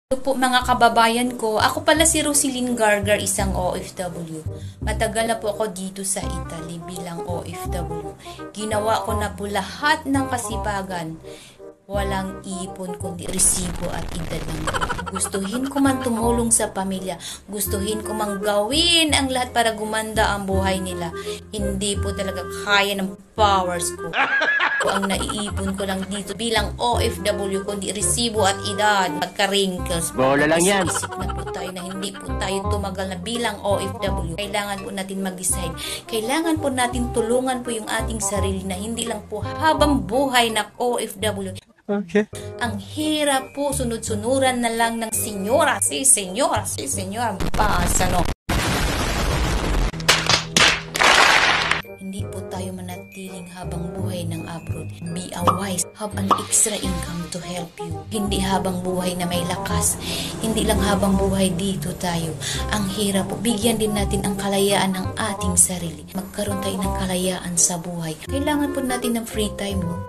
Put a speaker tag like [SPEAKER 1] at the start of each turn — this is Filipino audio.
[SPEAKER 1] Hello po mga kababayan ko, ako pala si Roselyn Gargar, isang OFW. Matagal na po ako dito sa Italy bilang OFW. Ginawa ko na po lahat ng kasipagan. Walang ipon kundi resibo at edad lang po. Gustuhin ko man tumulong sa pamilya. Gustuhin ko man gawin ang lahat para gumanda ang buhay nila. Hindi po talaga kaya ng powers ko. Ang naiipon ko lang dito bilang OFW kundi resibo at edad. Magka-wrinkles.
[SPEAKER 2] Bola lang yan.
[SPEAKER 1] Isip na po tayo na hindi po tayo tumagal na bilang OFW. Kailangan po natin mag-decide. Kailangan po natin tulungan po yung ating sarili na hindi lang po habang buhay na OFW.
[SPEAKER 2] Okay.
[SPEAKER 1] Ang hirap po, sunod-sunuran na lang ng senyora. Si senyora, basa no. Hindi po tayo manatiling habang buhay ng abroad. Be a wise. Have an extra income to help you. Hindi habang buhay na may lakas. Hindi lang habang buhay dito tayo. Ang hirap po. Bigyan din natin ang kalayaan ng ating sarili. Magkaroon tayo ng kalayaan sa buhay. Kailangan po natin ng free time. No?